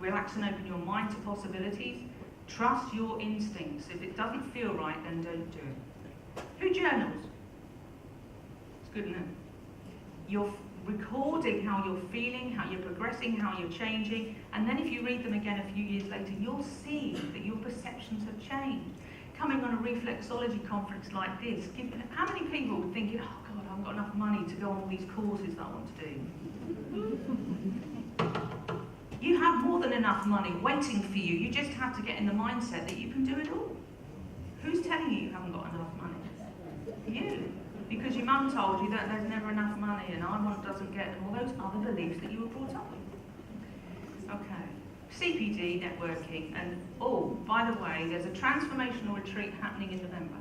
Relax and open your mind to possibilities. Trust your instincts. If it doesn't feel right, then don't do it. Who journals? It's good, isn't it? You're recording how you're feeling, how you're progressing, how you're changing, and then if you read them again a few years later, you'll see that your perceptions have changed. Coming on a reflexology conference like this, how many people would think, oh God, I haven't got enough money to go on all these courses that I want to do? You have more than enough money waiting for you. You just have to get in the mindset that you can do it all. Who's telling you haven't got enough money? You. Because your mum told you that there's never enough money and I doesn't get, and all those other beliefs that you were brought up with. Okay. CPD, networking, and oh, by the way, there's a transformational retreat happening in November.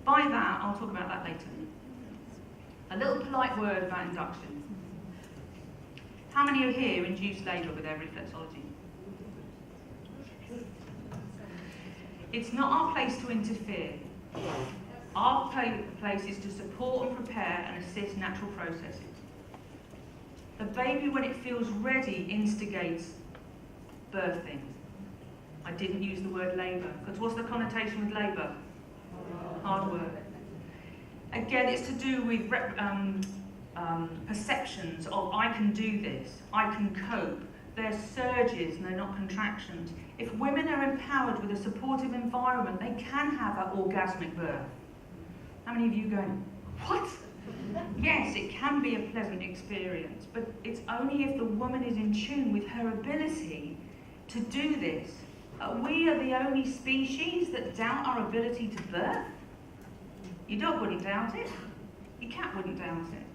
By that, I'll talk about that later. A little polite word about induction. How many are here induced labour with their reflexology? It's not our place to interfere. Our place is to support and prepare and assist natural processes. The baby, when it feels ready, instigates birthing. I didn't use the word labour, because what's the connotation with labour? Hard work. Again, it's to do with perceptions of I can do this, I can cope. They're surges and they're not contractions. If women are empowered with a supportive environment, they can have an orgasmic birth. How many of you going, what? Yes, it can be a pleasant experience, but it's only if the woman is in tune with her ability to do this. We are the only species that doubt our ability to birth. Your dog wouldn't doubt it. Your cat wouldn't doubt it.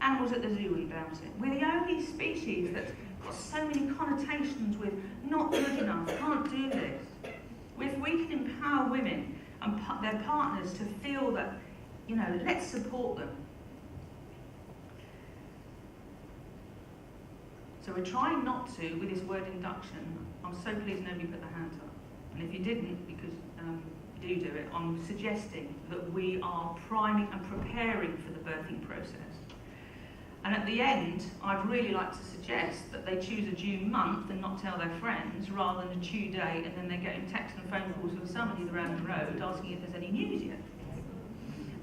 Animals at the zoo wouldn't doubt it. We're the only species that's got so many connotations with not good enough, can't do this. If we can empower women and their partners to feel that, you know, let's support them. So we're trying not to, with this word induction, I'm so pleased nobody put their hands up. And if you didn't, because you do it, I'm suggesting that we are priming and preparing for the birthing process. And at the end, I'd really like to suggest that they choose a due month and not tell their friends, rather than a due date, and then they're getting texts and phone calls from somebody around the road asking if there's any news yet.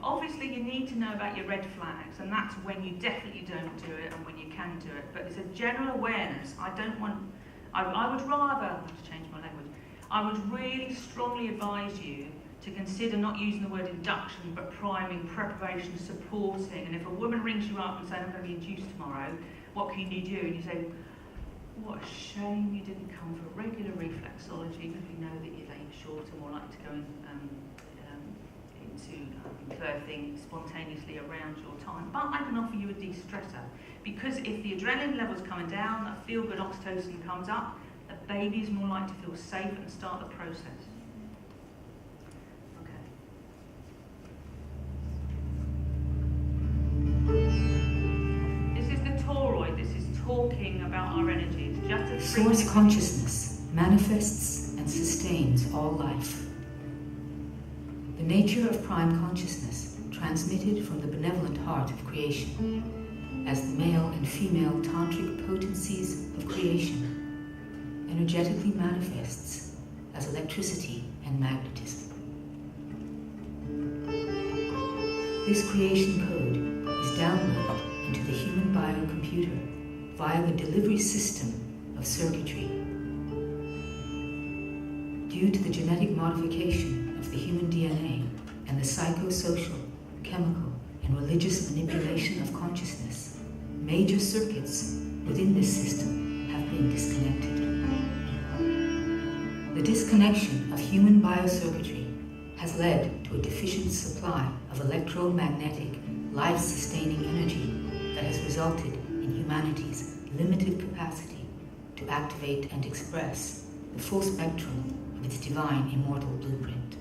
Obviously, you need to know about your red flags, and that's when you definitely don't do it and when you can do it. But it's a general awareness. I would rather, I have to change my language, I would really strongly advise you to consider not using the word induction, but priming, preparation, supporting. And if a woman rings you up and says, I'm going to be induced tomorrow, what can you do? And you say, what a shame you didn't come for regular reflexology, because we know that you're late, shorter, more likely to go into birthing spontaneously around your time. But I can offer you a de-stressor, because if the adrenaline level's coming down, that feel-good oxytocin comes up, the baby's more likely to feel safe and start the process. This is the toroid. This is talking about our energy. It's just a Source consciousness manifests and sustains all life. The nature of prime consciousness, transmitted from the benevolent heart of creation, as the male and female tantric potencies of creation, energetically manifests as electricity and magnetism. This creation code is downloaded into the human biocomputer via the delivery system of circuitry. Due to the genetic modification of the human DNA and the psychosocial, chemical, and religious manipulation of consciousness, major circuits within this system have been disconnected. The disconnection of human biocircuitry has led to a deficient supply of electromagnetic, life-sustaining energy that has resulted in humanity's limited capacity to activate and express the full spectrum of its divine immortal blueprint.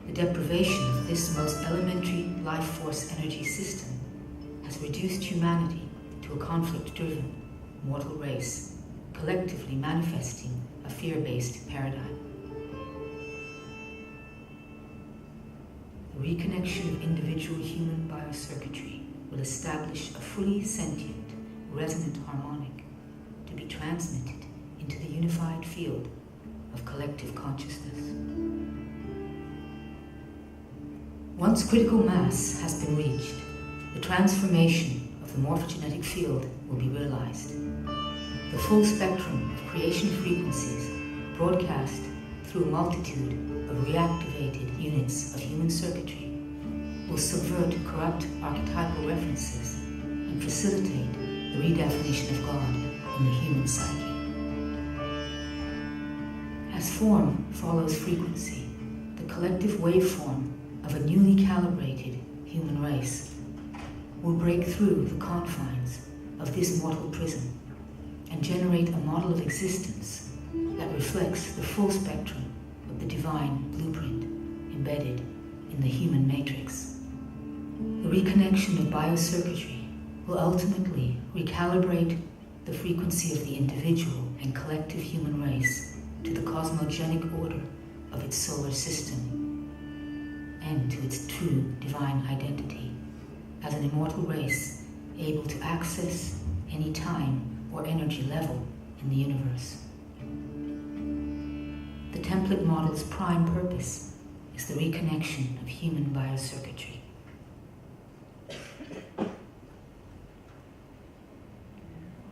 The deprivation of this most elementary life force energy system has reduced humanity to a conflict-driven, mortal race, collectively manifesting a fear-based paradigm. The reconnection of individual human biocircuitry will establish a fully sentient, resonant harmonic to be transmitted into the unified field of collective consciousness. Once critical mass has been reached, the transformation of the morphogenetic field will be realized. The full spectrum of creation frequencies broadcast through a multitude of reactivated units of human circuitry will subvert corrupt archetypal references and facilitate the redefinition of God in the human psyche. As form follows frequency, the collective waveform of a newly calibrated human race will break through the confines of this mortal prison and generate a model of existence that reflects the full spectrum of the divine blueprint embedded in the human matrix. The reconnection of biocircuitry will ultimately recalibrate the frequency of the individual and collective human race to the cosmogenic order of its solar system and to its true divine identity as an immortal race able to access any time or energy level in the universe. The template model's prime purpose is the reconnection of human biocircuitry.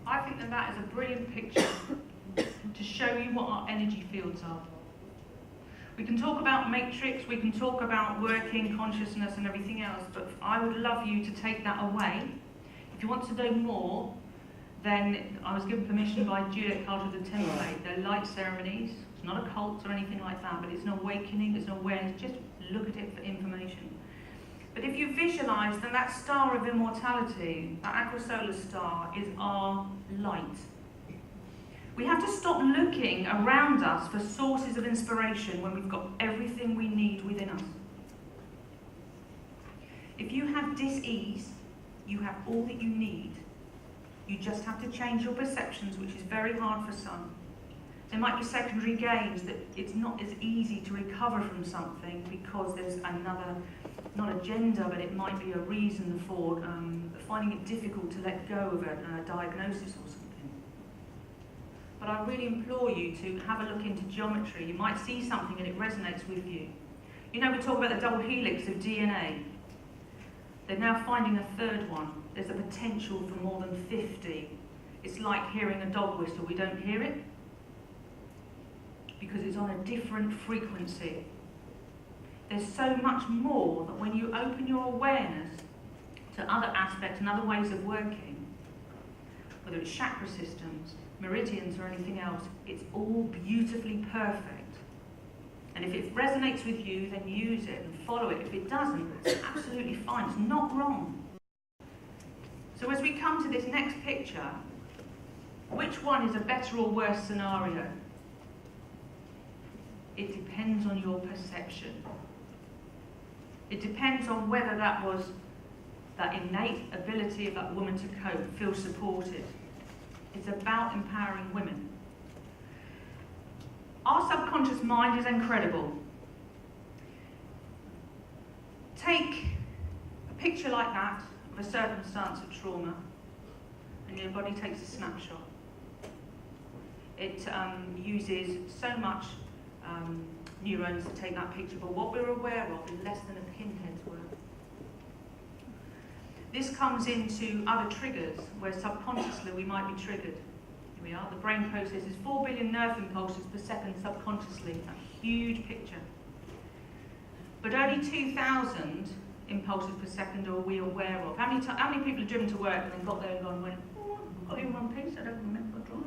I think that is a brilliant picture to show you what our energy fields are. We can talk about matrix, we can talk about working consciousness and everything else, but I would love you to take that away. If you want to know more, then I was given permission by Juliet Carter, the template. They're light ceremonies. It's not a cult or anything like that, but it's an awakening, it's an awareness. Just look at it for information. But if you visualise, then that star of immortality, that aquasolar star, is our light. We have to stop looking around us for sources of inspiration when we've got everything we need within us. If you have dis-ease, you have all that you need. You just have to change your perceptions, which is very hard for some. There might be secondary gains that it's not as easy to recover from something because there's another, not agenda, but it might be a reason for finding it difficult to let go of a diagnosis or something. But I really implore you to have a look into geometry. You might see something and it resonates with you. You know, we talk about the double helix of DNA. They're now finding a third one. There's a potential for more than 50. It's like hearing a dog whistle. We don't hear it because it's on a different frequency. There's so much more that when you open your awareness to other aspects and other ways of working, whether it's chakra systems, meridians or anything else, it's all beautifully perfect. And if it resonates with you, then use it and follow it. If it doesn't, it's absolutely fine. It's not wrong. So as we come to this next picture, which one is a better or worse scenario? It depends on your perception. It depends on whether that was that innate ability of that woman to cope, feel supported. It's about empowering women. Our subconscious mind is incredible. Take a picture like that of a circumstance of trauma, and your body takes a snapshot. It uses so much neurons to take that picture, but what we're aware of is less than a pinhead's worth. This comes into other triggers where subconsciously we might be triggered. Here we are, the brain processes 4 billion nerve impulses per second subconsciously, a huge picture. But only 2,000 impulses per second are we aware of. How many people have driven to work and then got there and gone, went, oh, I've got in one piece, I don't remember driving.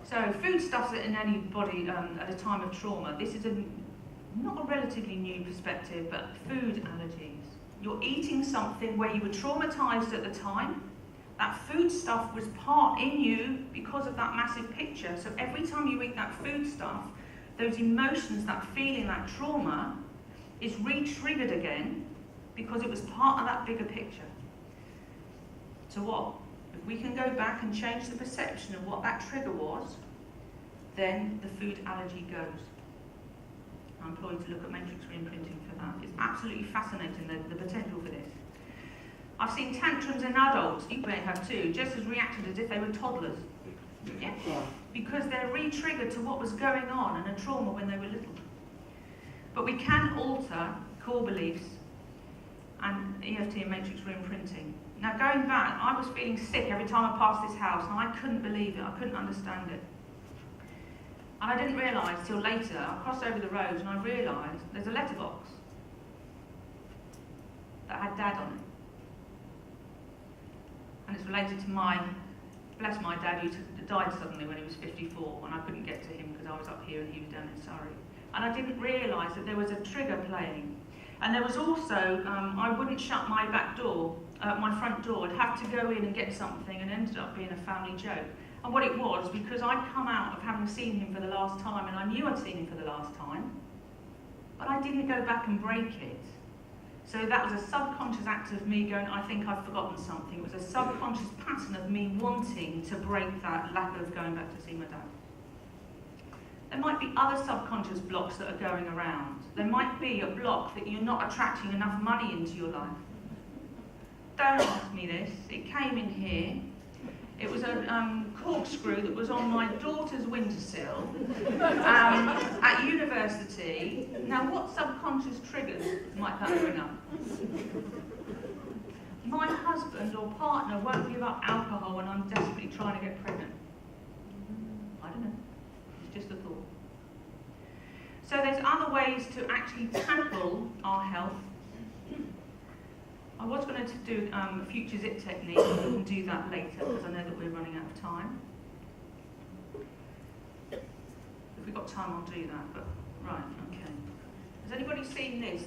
So foodstuffs in anybody at a time of trauma, this is not a relatively new perspective, but food allergies. You're eating something where you were traumatized at the time. That foodstuff was part in you because of that massive picture. So every time you eat that foodstuff, those emotions, that feeling, that trauma is re-triggered again because it was part of that bigger picture. So what? If we can go back and change the perception of what that trigger was, then the food allergy goes. I'm employed to look at matrix re-imprinting for that. It's absolutely fascinating, the potential for this. I've seen tantrums in adults, you may have too, just as reacted as if they were toddlers. Yeah? Because they're re-triggered to what was going on and a trauma when they were little. But we can alter core beliefs and EFT and matrix re-imprinting. Now going back, I was feeling sick every time I passed this house and I couldn't believe it, I couldn't understand it. And I didn't realise till later, I crossed over the road and I realised there's a letterbox that had Dad on it. And it's related to bless my dad who died suddenly when he was 54 and I couldn't get to him because I was up here and he was down in Surrey. And I didn't realise that there was a trigger playing. And there was also, I wouldn't shut my back door, my front door. I'd have to go in and get something and it ended up being a family joke. And what it was, because I'd come out of having seen him for the last time and I knew I'd seen him for the last time, but I didn't go back and break it. So that was a subconscious act of me going, I think I've forgotten something. It was a subconscious pattern of me wanting to break that lack of going back to see my dad. There might be other subconscious blocks that are going around. There might be a block that you're not attracting enough money into your life. Don't ask me this. It came in here. It was a corkscrew that was on my daughter's windowsill at university. Now, what subconscious triggers might that bring up? My husband or partner won't give up alcohol when I'm desperately trying to get pregnant. I don't know. It's just a thought. So there's other ways to actually tackle our health. I was going to do a future zip technique, but we can do that later because I know that we're running out of time. If we've got time, I'll do that, but right, okay. Has anybody seen this?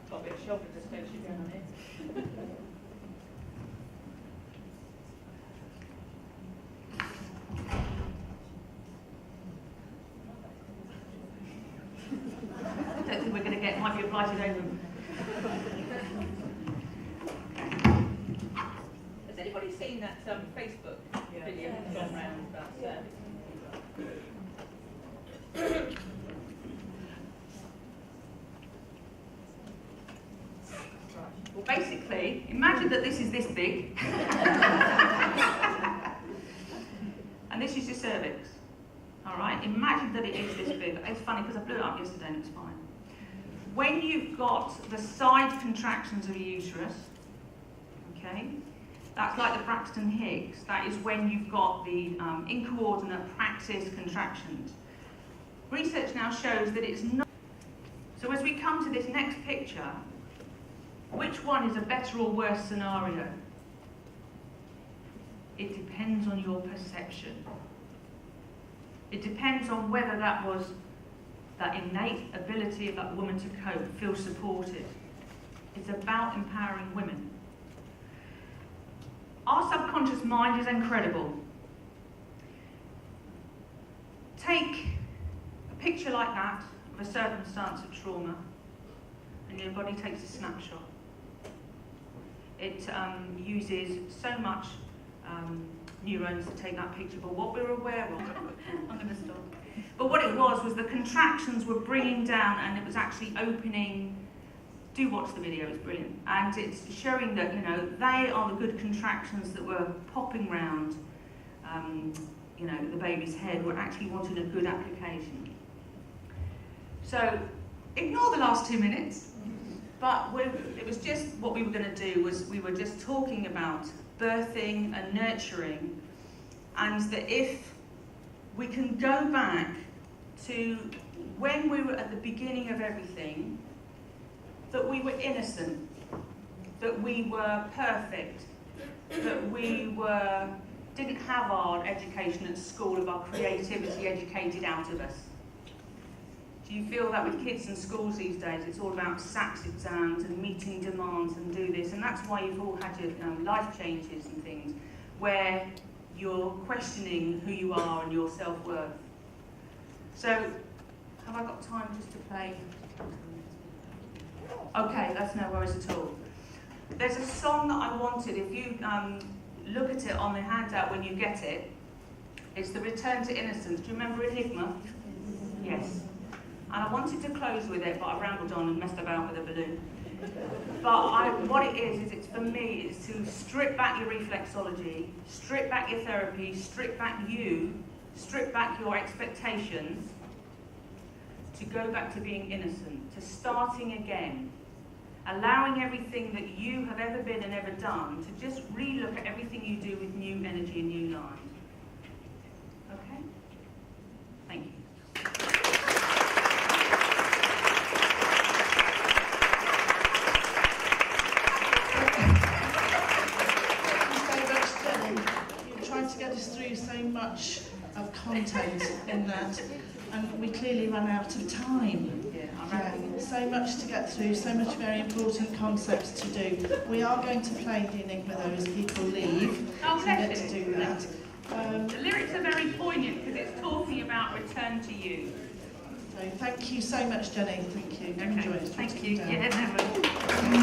Got a bit of shoulder dystocia going on here. I don't think we're going to get, might be invited over. Has anybody seen that Facebook video that's gone round about Well, basically, imagine that this is this big. And this is your cervix. All right, imagine that it is this big. It's funny because I blew it up yesterday and it's fine. When you've got the side contractions of your uterus, okay, that's like the Braxton Hicks. That is when you've got the incoordinate praxis contractions. Research now shows that it's not. So as we come to this next picture, which one is a better or worse scenario? It depends on your perception. It depends on whether that was that innate ability of that woman to cope, feel supported. It's about empowering women. Our subconscious mind is incredible. Take a picture like that of a circumstance of trauma, and your body takes a snapshot. It uses so much neurons to take that picture, but what we're aware of, I'm going to stop. But what it was the contractions were bringing down, and it was actually opening. Do watch the video, it's brilliant. And it's showing that, you know, they are the good contractions that were popping round, you know, the baby's head, were actually wanting a good application. So, ignore the last 2 minutes, but it was just, what we were going to do was we were just talking about birthing and nurturing, and that if we can go back to when we were at the beginning of everything, that we were innocent, that we were perfect, that we didn't have our education at school of our creativity educated out of us. Do you feel that with kids in schools these days, it's all about SATs exams and meeting demands and do this, and that's why you've all had your life changes and things, where you're questioning who you are and your self-worth. So, have I got time just to play? Okay, that's no worries at all. There's a song that I wanted, if you look at it on the handout when you get it, it's the Return to Innocence. Do you remember Enigma? Yes. And I wanted to close with it, but I rambled on and messed about with a balloon. But what it is it's for me, is to strip back your reflexology, strip back your therapy, strip back you, strip back your expectations, to go back to being innocent, to starting again, allowing everything that you have ever been and ever done, to just re-look at everything you do with new energy and new light. Okay? Thank you. To get us through so much of content in that, and we clearly ran out of time. So much to get through, so much very important concepts to do. We are going to play the Enigma though as people leave, so we get to do that. The lyrics are very poignant because it's talking about return to you. So thank you so much, Jenny. Thank you. Okay. Enjoy it. Thank you. Yeah, never.